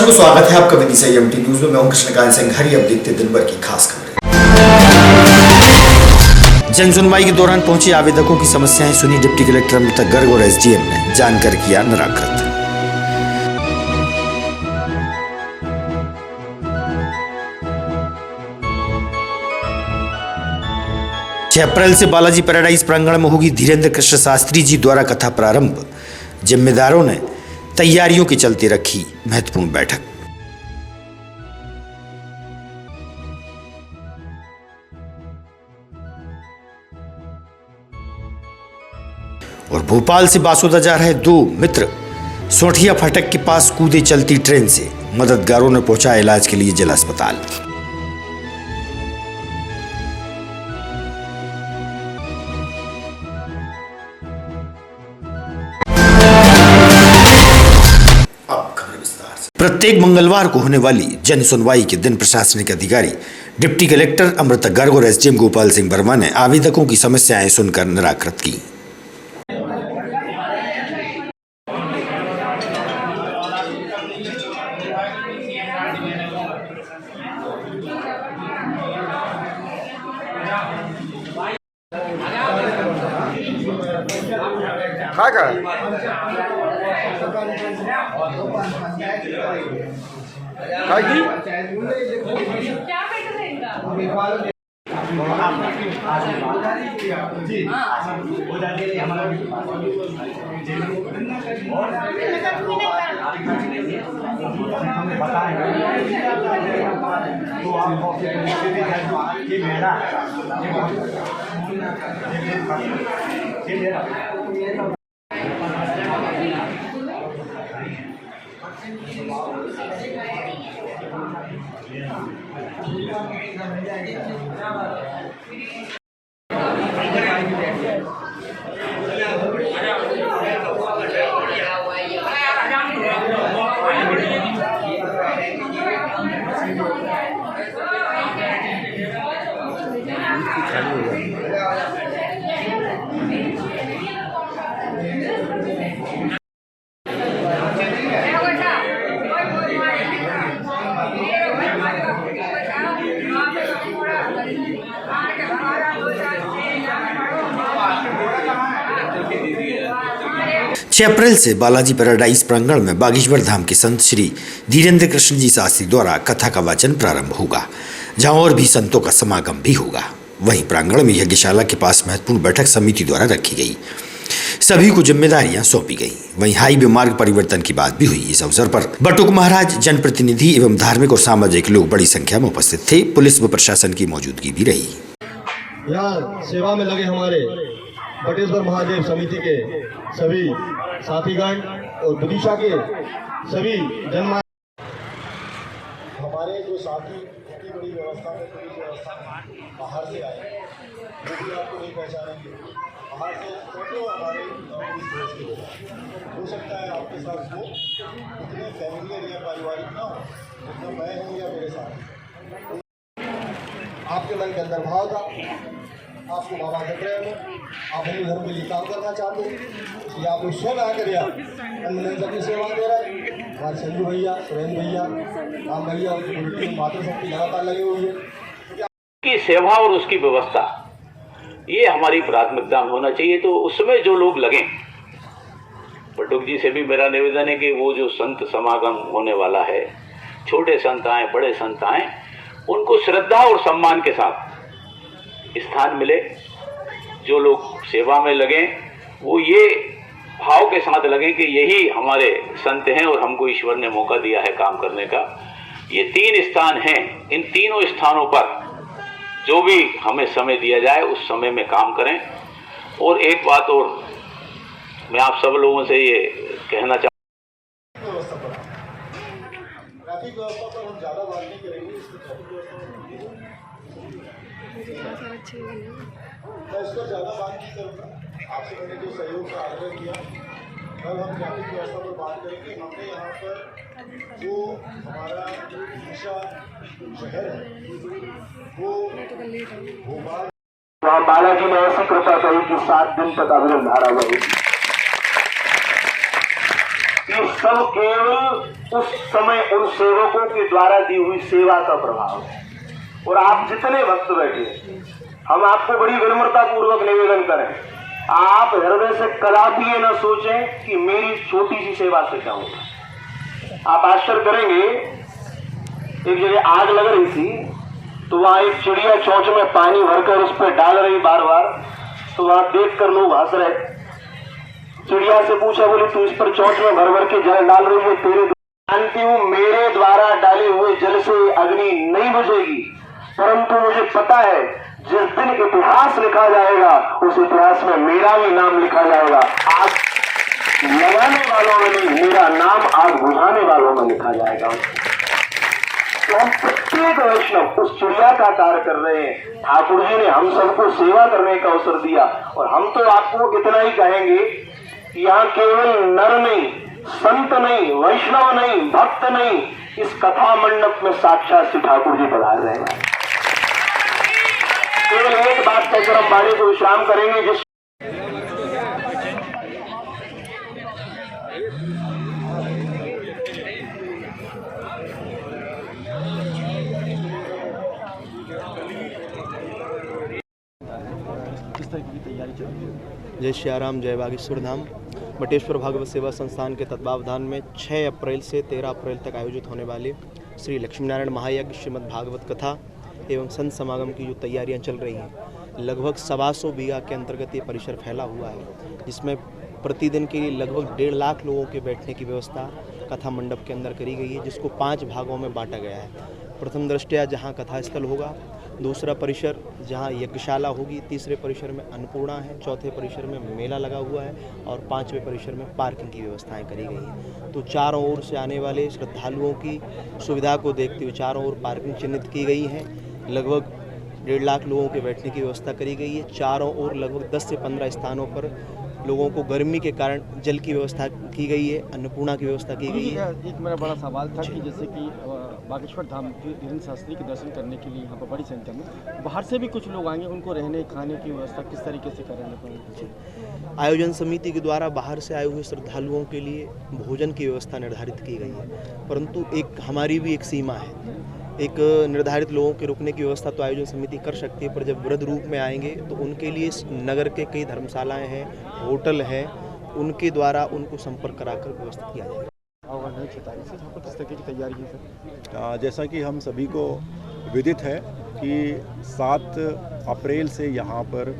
दर्शकों, स्वागत है आपका विदिशा एमटी न्यूज में। मैं हूं कृष्णकांत सिंह। हरी अब देखते दिन भर की खास खबरें। जन सुनवाई के दौरान पहुंचे आवेदकों की समस्याएं सुनी डिप्टी कलेक्टर अमृता गर्ग और एसडीएम ने जानकर किया निराकृत। 6 अप्रैल से बालाजी पैराडाइज प्रांगण में होगी धीरेन्द्र कृष्ण शास्त्री जी द्वारा कथा प्रारंभ। जिम्मेदारों ने तैयारियों के चलते रखी महत्वपूर्ण बैठक। और भोपाल से बासोदा जा रहे 2 मित्र सोठिया फाटक के पास कूदे चलती ट्रेन से। मददगारों ने पहुंचाया इलाज के लिए जिला अस्पताल। प्रत्येक मंगलवार को होने वाली जन सुनवाई के दिन प्रशासनिक अधिकारी डिप्टी कलेक्टर अमृता गर्ग और एसडीएम गोपाल सिंह वर्मा ने आवेदकों की समस्याएं सुनकर निराकृत की। छह अप्रैल से बालाजी पैराडाइज प्रांगण में बागेश्वर धाम के संत श्री धीरेन्द्र कृष्ण जी शास्त्री द्वारा कथा का वाचन प्रारंभ होगा, जहां और भी संतों का समागम भी होगा। वहीं प्रांगण में यज्ञशाला के पास महत्वपूर्ण बैठक समिति द्वारा रखी गई। सभी को जिम्मेदारियां सौंपी गई। वहीं हाईवे मार्ग परिवर्तन की बात भी हुई। इस अवसर पर बटुक महाराज, जनप्रतिनिधि एवं धार्मिक और सामाजिक लोग बड़ी संख्या में उपस्थित थे। पुलिस व प्रशासन की मौजूदगी भी रही। यहाँ सेवा में लगे हमारे बटेश्वर महादेव समिति के सभी साथीगण और विदिशा के सभी जन हमारे जो साथी इतनी बड़ी व्यवस्था में पुलिस व्यवस्था में बाहर से आए, वो भी आपको नहीं पहचानेंगे। बाहर से तो हमारे पुलिस फोर्स के हो सकता है आपके साथ वो इतने फैमिलियर या पारिवारिक ना हो जितना मैं हूँ या मेरे साथ। आपके मन के अंदर भाव था, आपको बाबा के प्रेम है, आप हिंदू धर्म के लिए काम करना चाहते हैं, इसलिए आप स्वयं आकर अपनी सेवा दे रहे हैं। हमारे संजू भैया, सुरेंद्र भैया, राम भैया, मातृशक्ति लगातार लगी हुई है की सेवा और उसकी व्यवस्था, ये हमारी प्राथमिकता में होना चाहिए। तो उसमें जो लोग लगे, बटुक जी से भी मेरा निवेदन है कि वो जो संत समागम होने वाला है, छोटे संत आए, बड़े संत आए, उनको श्रद्धा और सम्मान के साथ स्थान मिले। जो लोग सेवा में लगे वो ये भाव के साथ लगे कि यही हमारे संत हैं और हमको ईश्वर ने मौका दिया है काम करने का। ये 3 स्थान हैं, इन तीनों स्थानों पर जो भी हमें समय दिया जाए उस समय में काम करें। और एक बात और मैं आप सब लोगों से ये कहना चाहूँ, ट्रैफिक व्यवस्था पर हम ज़्यादा बात नहीं करेंगे। मैं इस पर ज़्यादा बात नहीं करूँगा। आपसे मैंने जो सहयोग का आग्रह किया, कल हम ट्रैफिक व्यवस्था पर बात करेंगे। हमने यहाँ पर जो हमारा दिशा शहर है वो भोपाल बालाजी ने ऐसी कृपा करी कि 7 दिन तक अविरत धारा बही। ये सब केवल उस समय उन सेवकों के द्वारा दी हुई सेवा का प्रभाव है। और आप जितने भक्त बैठे, हम आपको बड़ी विनम्रता पूर्वक निवेदन करें, आप हृदय से कदापि ये न सोचें कि मेरी छोटी सी सेवा से क्या होगा। आप आश्चर्य करेंगे, एक जगह आग लग रही थी तो वहां एक चिड़िया चोंच में पानी भरकर उस पर डाल रही बार बार, तो वहां देखकर लोग हंस रहे। चिड़िया से पूछा, बोले तू इस पर चोंच में भर भर के जल डाल रही है, तेरे जानती हूं मेरे द्वारा डाले हुए जल से अग्नि नहीं बुझेगी, परंतु मुझे पता है जिस दिन इतिहास लिखा जाएगा उस इतिहास में मेरा भी नाम लिखा जाएगा। आग लगाने वालों में नहीं, मेरा नाम आग बुझाने वालों में लिखा जाएगा। तो हम प्रत्येक वैष्णव उस चिड़िया का कार्य कर रहे हैं। ठाकुर जी ने हम सबको सेवा करने का अवसर दिया, और हम तो आपको इतना ही कहेंगे कि यहाँ केवल नर नहीं, संत नहीं, वैष्णव नहीं, भक्त नहीं, इस कथा मंडप में साक्षात श्री ठाकुर जी पधार रहे हैं। केवल एक बात कहकर हम वाणी को विश्राम करेंगे। जिस किस तरह की तैयारी चल रही है? जय श्याराम, जय बागेश्वर धाम। बटेश्वर भागवत सेवा संस्थान के तत्वावधान में 6 अप्रैल से 13 अप्रैल तक आयोजित होने वाले श्री लक्ष्मीनारायण महायज्ञ श्रीमद् भागवत कथा एवं संत समागम की जो तैयारियां चल रही हैं, लगभग 125 बीघा के अंतर्गत ये परिसर फैला हुआ है, जिसमें प्रतिदिन के लिए लगभग 1.5 लाख लोगों के बैठने की व्यवस्था कथा मंडप के अंदर करी गई है, जिसको 5 भागों में बांटा गया है। प्रथम दृष्टया जहाँ कथा स्थल होगा, दूसरा परिसर जहाँ यज्ञशाला होगी, तीसरे परिसर में अन्नपूर्णा है, चौथे परिसर में मेला लगा हुआ है और 5वें परिसर में पार्किंग की व्यवस्थाएं करी गई हैं। तो चारों ओर से आने वाले श्रद्धालुओं की सुविधा को देखते हुए चारों ओर पार्किंग चिन्हित की गई है। लगभग 1.5 लाख लोगों के बैठने की व्यवस्था करी गई है। चारों ओर लगभग 10 से 15 स्थानों पर लोगों को गर्मी के कारण जल की व्यवस्था की गई है, अन्नपूर्णा की व्यवस्था की गई है। एक मेरा बड़ा सवाल था कि जैसे कि बागेश्वर धाम के धीरेन्द्र शास्त्री के दर्शन करने के लिए यहाँ पर बड़ी संख्या में बाहर से भी कुछ लोग आएंगे, उनको रहने खाने की व्यवस्था किस तरीके से करेंगे? आयोजन समिति के द्वारा बाहर से आए हुए श्रद्धालुओं के लिए भोजन की व्यवस्था निर्धारित की गई है, परंतु एक हमारी भी एक सीमा है। एक निर्धारित लोगों के रुकने की व्यवस्था तो आयोजन समिति कर सकती है, पर जब वृद्ध रूप में आएंगे तो उनके लिए नगर के कई धर्मशालाएं हैं, होटल हैं, उनके द्वारा उनको संपर्क कराकर व्यवस्थित किया जाएगा। किस तरह की तैयारी है सर? जैसा कि हम सभी को विदित है कि 7 अप्रैल से यहाँ पर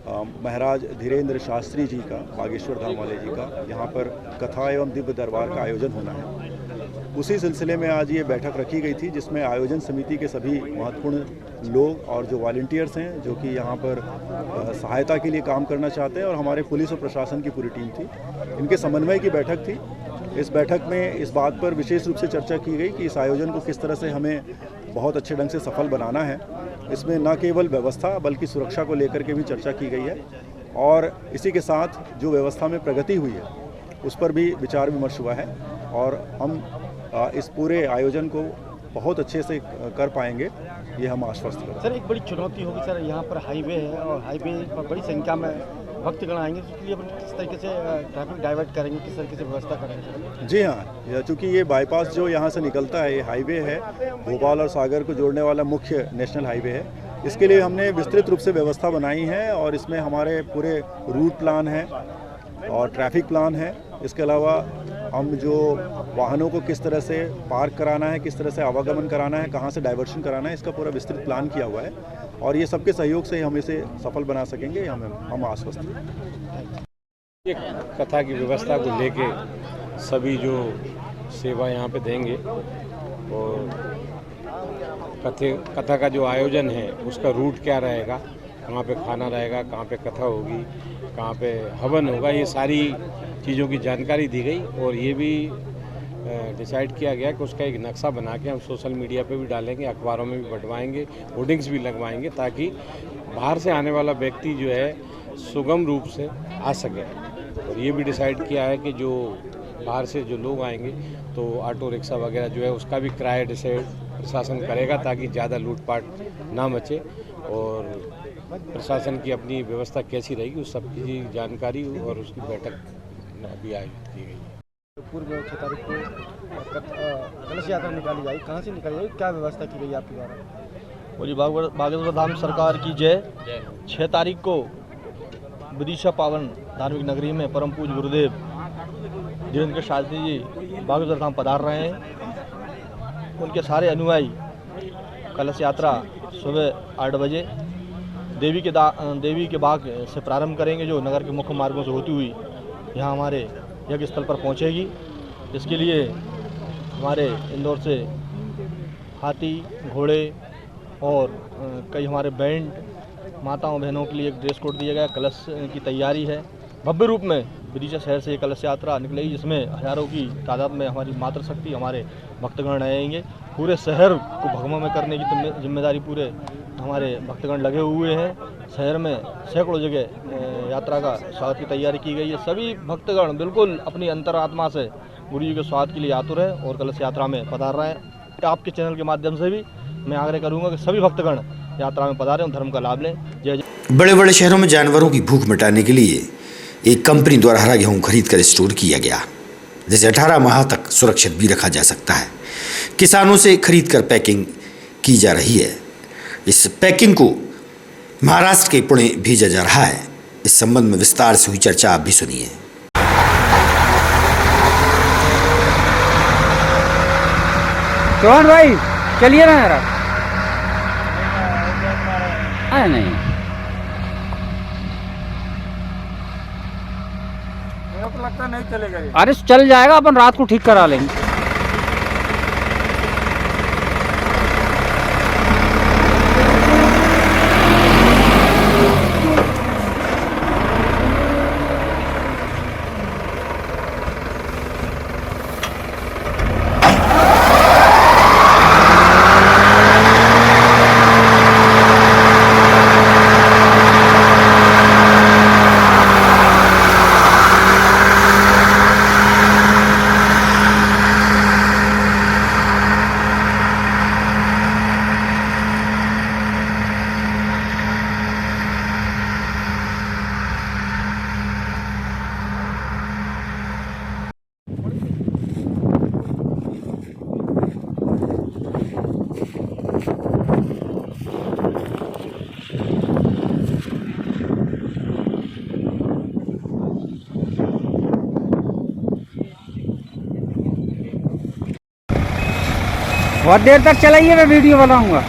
महाराज धीरेन्द्र शास्त्री जी का, बागेश्वर धाम वाले जी का यहाँ पर कथा एवं दिव्य दरबार का आयोजन होना है। उसी सिलसिले में आज ये बैठक रखी गई थी, जिसमें आयोजन समिति के सभी महत्वपूर्ण लोग और जो वॉलंटियर्स हैं, जो कि यहाँ पर सहायता के लिए काम करना चाहते हैं, और हमारे पुलिस और प्रशासन की पूरी टीम थी, इनके समन्वय की बैठक थी। इस बैठक में इस बात पर विशेष रूप से चर्चा की गई कि इस आयोजन को किस तरह से हमें बहुत अच्छे ढंग से सफल बनाना है। इसमें न केवल व्यवस्था बल्कि सुरक्षा को लेकर के भी चर्चा की गई है, और इसी के साथ जो व्यवस्था में प्रगति हुई है उस पर भी विचार विमर्श हुआ है, और हम इस पूरे आयोजन को बहुत अच्छे से कर पाएंगे, ये हम आश्वस्त करें। सर, एक बड़ी चुनौती होगी सर, यहाँ पर हाईवे है और हाईवे पर बड़ी संख्या में भक्तगण आएंगे, तो उसके लिए अपन किस तरीके से ट्रैफिक डाइवर्ट करेंगे, किस तरीके से व्यवस्था करेंगे? जी हाँ, चूँकि ये बाईपास जो यहाँ से निकलता है, ये हाईवे है, भोपाल और सागर को जोड़ने वाला मुख्य नेशनल हाईवे है। इसके लिए हमने विस्तृत रूप से व्यवस्था बनाई है, और इसमें हमारे पूरे रूट प्लान है और ट्रैफिक प्लान है। इसके अलावा हम जो वाहनों को किस तरह से पार्क कराना है, किस तरह से आवागमन कराना है, कहाँ से डाइवर्शन कराना है, इसका पूरा विस्तृत प्लान किया हुआ है, और ये सबके सहयोग से हम इसे सफल बना सकेंगे, हम आश्वस्त हैं। एक कथा की व्यवस्था को लेके सभी जो सेवा यहाँ पे देंगे, और कथा का जो आयोजन है उसका रूट क्या रहेगा, कहाँ पे खाना रहेगा, कहाँ पे कथा होगी, कहाँ पे हवन होगा, ये सारी चीज़ों की जानकारी दी गई। और ये भी डिसाइड किया गया कि उसका एक नक्शा बना के हम सोशल मीडिया पे भी डालेंगे, अखबारों में भी बंटवाएंगे, होर्डिंग्स भी लगवाएंगे, ताकि बाहर से आने वाला व्यक्ति जो है सुगम रूप से आ सके। और ये भी डिसाइड किया है कि जो बाहर से जो लोग आएंगे तो ऑटो रिक्शा वगैरह जो है उसका भी किराया डिसाइड प्रशासन करेगा, ताकि ज़्यादा लूटपाट ना मचे, और प्रशासन की अपनी व्यवस्था कैसी रहेगी उस सब की जानकारी और उसकी बैठक अभी आयोजित की गई। पूर्व 6 तारीख को कलश यात्रा निकाली जाएगी, कहाँ से निकाली जाएगी, क्या व्यवस्था की गई आपके द्वारा? बोली बागेश्वर धाम सरकार की जय। 6 तारीख को विदिशा पावन धार्मिक नगरी में परम पूज्य गुरुदेव धीरेन्द्र शास्त्री जी बागेश्वर धाम पधार रहे हैं। उनके सारे अनुयायी कलश यात्रा सुबह 8 बजे देवी के बाग से प्रारंभ करेंगे, जो नगर के मुख्य मार्गों से होती हुई यहाँ हमारे यज्ञ स्थल पर पहुँचेगी। इसके लिए हमारे इंदौर से हाथी, घोड़े और कई हमारे बैंड, माताओं बहनों के लिए एक ड्रेस कोड दिया गया। कलश की तैयारी है। भव्य रूप में विदिशा शहर से ये कलश यात्रा निकलेगी, जिसमें हजारों की तादाद में हमारी मातृशक्ति, हमारे भक्तगण रहेंगे। पूरे शहर को भगवा में करने की जिम्मेदारी पूरे हमारे भक्तगण लगे हुए हैं। शहर में सैकड़ों जगह यात्रा का स्वागत की तैयारी की गई है। सभी भक्तगण बिल्कुल अपनी अंतरात्मा से गुरु जी के स्वागत के लिए आतुर है और कलश यात्रा में पधार रहे हैं। आपके चैनल के माध्यम से भी मैं आग्रह करूंगा कि सभी भक्तगण यात्रा में पधारें और धर्म का लाभ लें। जय जय। बड़े बड़े शहरों में जानवरों की भूख मिटाने के लिए एक कंपनी द्वारा हरा गेहूं खरीद कर स्टोर किया गया, जिसे 18 माह तक सुरक्षित भी रखा जा सकता है। किसानों से खरीद कर पैकिंग की जा रही है। इस पैकिंग को महाराष्ट्र के पुणे भेजा जा रहा है। इस संबंध में विस्तार से हुई चर्चा आप भी सुनिए। चौहान भाई चलिए ना यार। नहीं मेरे को लगता नहीं चलेगा ये। अरे चल जाएगा, अपन रात को ठीक करा लेंगे। बहुत देर तक चलाइए, मैं वीडियो बनाऊंगा।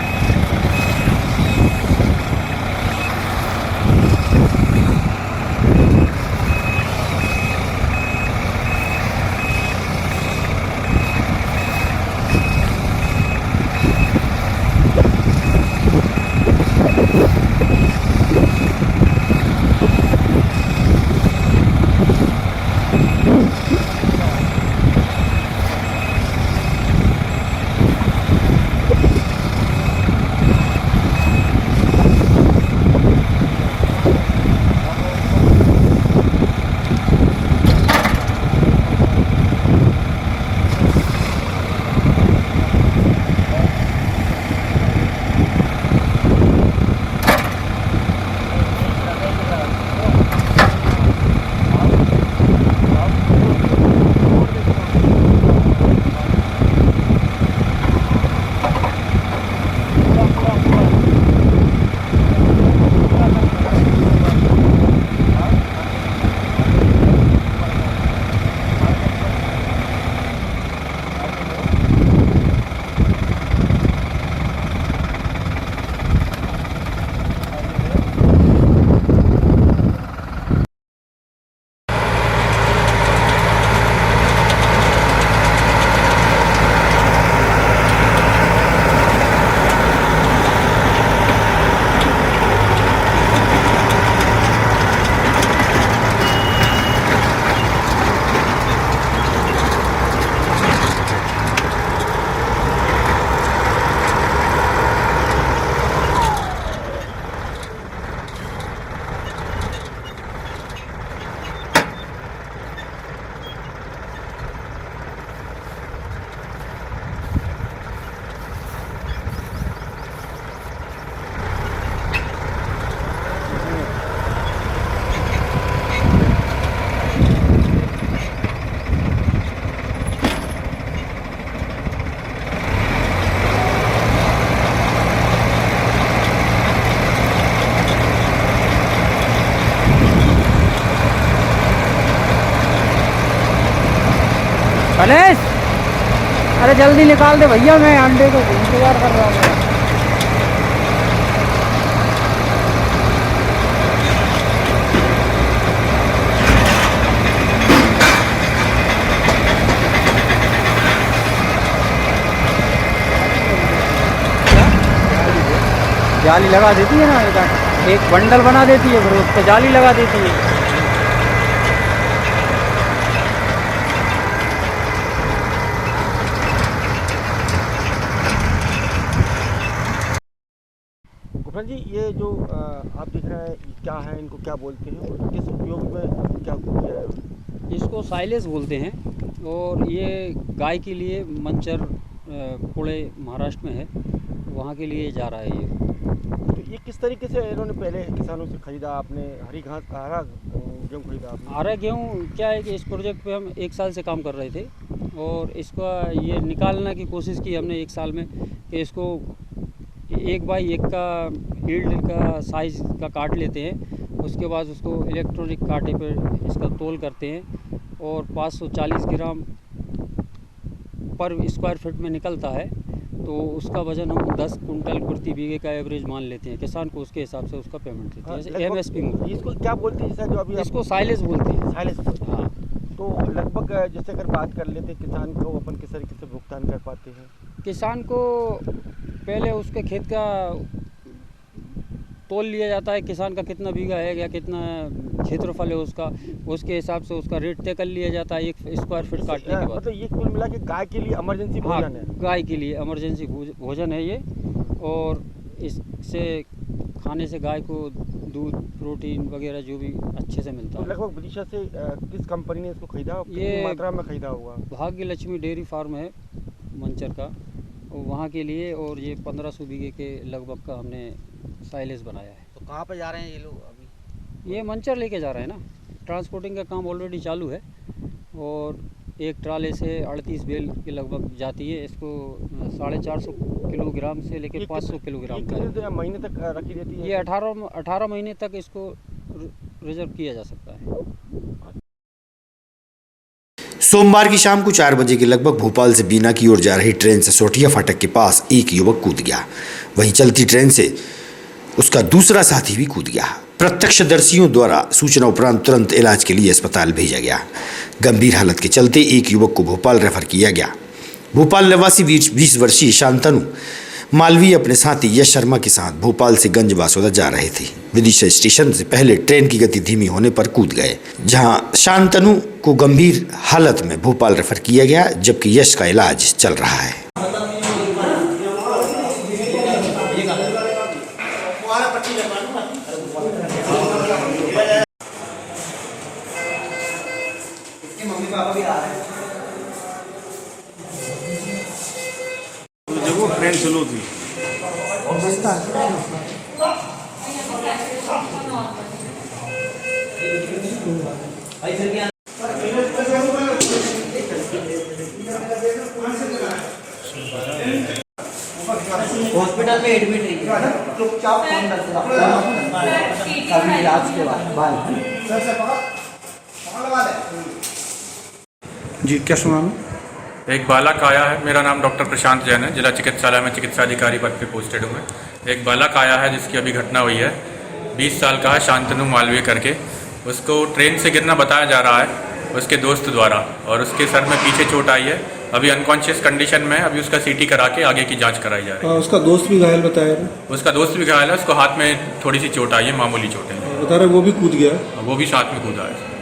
गणेश, अरे जल्दी निकाल दे भैया, मैं अंडे को इंतजार कर रहा हूँ। जाली लगा देती है ना, एक बंडल बना देती है, फिर उस पर जाली लगा देती है। गुफन जी, ये जो आप दिख रहे हैं क्या है, इनको क्या बोलते हैं और किस उपयोग में क्या किया है? इसको साइलेज बोलते हैं और ये गाय के लिए मंचर पुणे महाराष्ट्र में है, वहाँ के लिए जा रहा है ये। तो ये किस तरीके से इन्होंने पहले किसानों से खरीदा? आपने हरी घास हरा गेहूँ खरीदा आपने? हरा गेहूँ क्या है कि इस प्रोजेक्ट पे हम 1 साल से काम कर रहे थे और इसका ये निकालने की कोशिश की हमने 1 साल में कि इसको 1x1 का यील्ड का साइज़ का काट लेते हैं, उसके बाद उसको इलेक्ट्रॉनिक कांटे पर इसका तोल करते हैं और 540 ग्राम पर स्क्वायर फीट में निकलता है। तो उसका वजन हम 10 कुंटल प्रति बीघे का एवरेज मान लेते हैं, किसान को उसके हिसाब से उसका पेमेंट देते हैं। जैसे MSP में इसको क्या बोलते हैं, जैसा जो अभी इसको साइलेज बोलते हैं। साइलेज, हाँ। तो लगभग जैसे अगर बात कर लेते हैं किसान को, अपन किस तरीके से भुगतान कर पाते हैं? किसान को पहले उसके खेत का तोल लिया जाता है, किसान का कितना बीघा है या कितना क्षेत्रफल है उसका, उसके हिसाब से उसका रेट तय कर लिया जाता है 1 स्क्वायर फीट काटने के बाद। मतलब ये कुल मिला के गाय के लिए इमरजेंसी भोजन है? गाय के लिए इमरजेंसी भोजन है ये, और इससे खाने से गाय को दूध, प्रोटीन वगैरह जो भी अच्छे से मिलता है। लगभग विदिशा से किस कंपनी ने इसको खरीदा, कितनी मात्रा में खरीदा होगा? भाग्य लक्ष्मी डेयरी फार्म है मंचर का, वहाँ के लिए, और ये 1500 बीघे के लगभग का हमने साइलेज बनाया है। तो कहाँ पे जा रहे हैं ये लोग अभी? ये मंचर लेके जा रहे हैं ना, ट्रांसपोर्टिंग का काम ऑलरेडी चालू है और एक ट्राले से 38 बेल के लगभग जाती है। इसको 450 किलोग्राम से लेके 500 किलोग्राम का कितने महीने तक रखी रहती है? ये 18 महीने तक इसको रिजर्व किया जा सकता है। सोमवार की शाम को 4 बजे के लगभग भोपाल से बीना की ओर जा रही ट्रेन से सोटिया फाटक के पास एक युवक कूद गया। वहीं चलती ट्रेन से उसका दूसरा साथी भी कूद गया। प्रत्यक्षदर्शियों द्वारा सूचना उपरांत तुरंत इलाज के लिए अस्पताल भेजा गया। गंभीर हालत के चलते एक युवक को भोपाल रेफर किया गया। भोपाल निवासी 20 वर्षीय शांतनु मालवीय अपने साथी यश शर्मा के साथ भोपाल से गंज बासोदा जा रहे थे। विदिशा स्टेशन से पहले ट्रेन की गति धीमी होने पर कूद गए, जहां शांतनु को गंभीर हालत में भोपाल रेफर किया गया, जबकि यश का इलाज चल रहा है। जब वो ट्रेन स्लो थी हॉस्पिटल में एडमिट है, चुपचाप फोन करके इलाज के बाद जी। क्या सुना? एक बालक आया है, मेरा नाम डॉक्टर प्रशांत जैन है, जिला चिकित्सालय में चिकित्सा अधिकारी पद पे पोस्टेड हूँ मैं। एक बालक आया है जिसकी अभी घटना हुई है, 20 साल का है, शांतनु मालवीय करके। उसको ट्रेन से गिरना बताया जा रहा है उसके दोस्त द्वारा, और उसके सर में पीछे चोट आई है। अभी अनकॉन्शियस कंडीशन में, अभी उसका CT करा के आगे की जाँच कराई जा रही है। उसका दोस्त भी घायल बताया? उसका दोस्त भी घायल है, उसको हाथ में थोड़ी सी चोट आई है, मामूली चोट है। बता रहे वो भी कूद गया? वो भी साथ में कूदा है।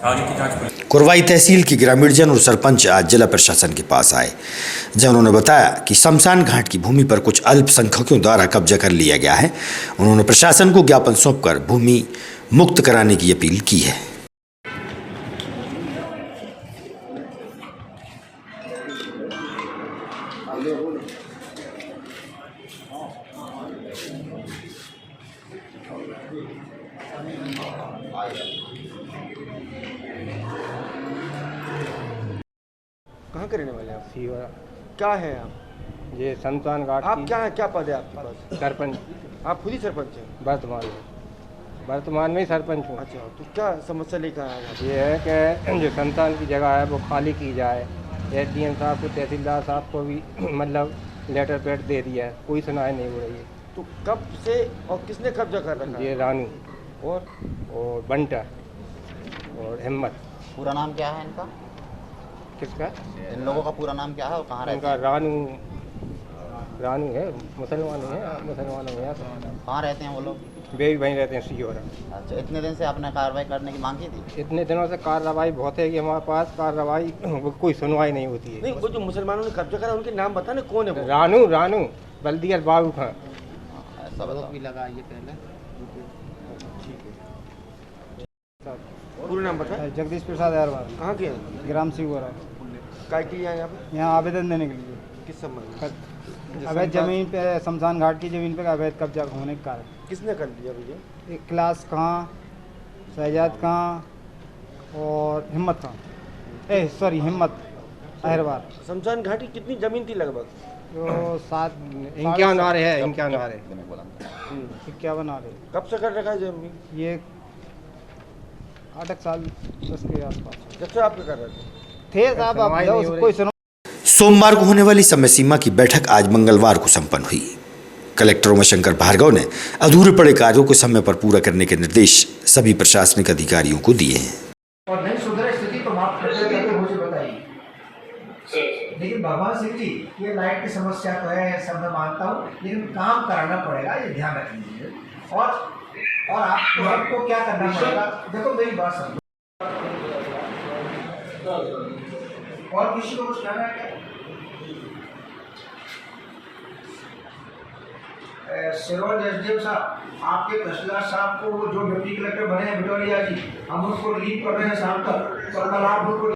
आगे की जाँच कुरवाई तहसील के ग्रामीणजन और सरपंच आज जिला प्रशासन के पास आए, जब उन्होंने बताया कि शमशान घाट की भूमि पर कुछ अल्पसंख्यकों द्वारा कब्जा कर लिया गया है। उन्होंने प्रशासन को ज्ञापन सौंपकर भूमि मुक्त कराने की अपील की है। कहाँ के रहने वाले आप? सीवा। क्या है आप? ये शमशान घाट। आप क्या है, क्या पद है आपके पास? सरपंच। आप खुद ही सरपंच हैं? वर्तमान में। वर्तमान में सरपंच हूँ। अच्छा, तो क्या समस्या लेकर आया? ये है कि जो संतान की जगह है वो खाली की जाए। एसडीएम साहब को, तहसीलदार साहब को भी मतलब लेटर पैड दे दिया है, कोई सुनाई नहीं हो रही है। तो कब से और किसने कब्जा कर रखा है? ये रानू और बंटा और हिम्मत। पूरा नाम क्या है इनका? किसका? इन लोगों का पूरा नाम क्या है और कहाँ रहते इनका हैं? रानू है, मुसलमान है, मुसलमान है। कहाँ रहते हैं वो लोग? वे भी वहीं रहते हैं, सीहोर। अच्छा, इतने दिन से आपने कार्रवाई करने की मांग की थी? इतने दिनों से कार्रवाई बहुत है कि हमारे पास कार्रवाई कोई सुनवाई नहीं होती है। नहीं, वो जो मुसलमानों ने कब्जा करा उनके नाम बता ना, कौन है वो? रानू बल्दियाल बाबू खां। ऐसा बताओ। भी लगा ये पहले। पूरा नाम बता। जगदीश प्रसाद अहरवाल। कहाँ के हैं? ग्राम सिंगोरा। काय के लिए आए यहाँ पे? यहाँ आवेदन देने के लिए। किस संबंध में? अवैध जमीन पे, शमशान घाट की जमीन पे अवैध कब्जा होने के कारण। किसने कर लिया भैया? एक क्लास कहाँ, शहजाद कहाँ और हिम्मत कहाँ, हिम्मत अहरवाल। शमशान घाट की कितनी जमीन थी लगभग? जो 51 आ रहे हैं, 51 आ रहे। 51 आ रहे। कब से कर रखा है जमीन? ये 8 साल 10 के आसपास। जब से आप क्या कर रहे थे साहब, आप कोई सुनो। सोमवार को होने वाली समय सीमा की बैठक आज मंगलवार को संपन्न हुई। कलेक्टर उमाशंकर भार्गव ने अधूरे पड़े कार्यों को समय पर पूरा करने के निर्देश सभी प्रशासनिक अधिकारियों को दिए हैं। और नहीं सुधरे स्थिति तो माफ करके मुझे बताइए। लेकिन भगवान सिंह जी, ये लाइट की समस्या तो है, सब मैं मानता हूँ, लेकिन काम कराना पड़ेगा, ये ध्यान रख लीजिए। और आपको क्या करना पड़ेगा? देखो मेरी बात समझो। और किसी को कुछ कहना है क्या? सिरोल एसडीएम साहब, आपके तहसीलदार साहब को जो डिप्टी कलेक्टर बने हैं बिटोरिया जी, हम उसको रिलीव कर रहे हैं शाम तक, तो कल आप उनको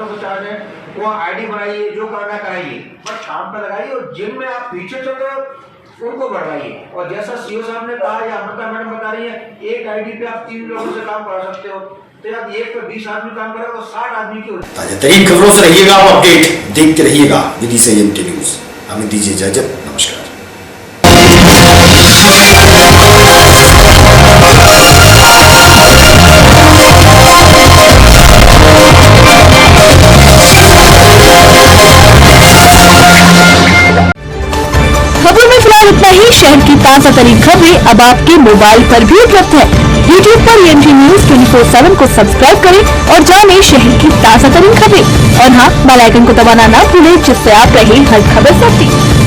को चार्ज है, वो आईडी बनाइए, जो करना कराइए, बस काम पे लगाइए। और जिनमें आप पीछे चल रहे हो उनको बढ़ाइए। और जैसा सीओ साहब ने कहा या अमृता मैडम बता रही है, एक आईडी पे आप 3 लोगों से काम करा सकते हो। तो यार एक पे 20 आदमी काम करेगा तो 60 आदमी की होती है। ताजा तरीन खबरों से रहिएगा आप अपडेट देखते रहिएगा विधि संयम की न्यूज। हमें दीजिए इजाजत, नमस्कार। खबरों में फिलहाल इतना ही। शहर की ताजा तरीन खबरें अब आपके मोबाइल पर भी उपलब्ध है। YouTube पर EMG News 24/7 को सब्सक्राइब करें और जानें शहर की ताजा तरीन खबरें। और हाँ, बेल आइकन को दबाना ना भूलें, जिससे आप रहे हर खबर से अपडेट।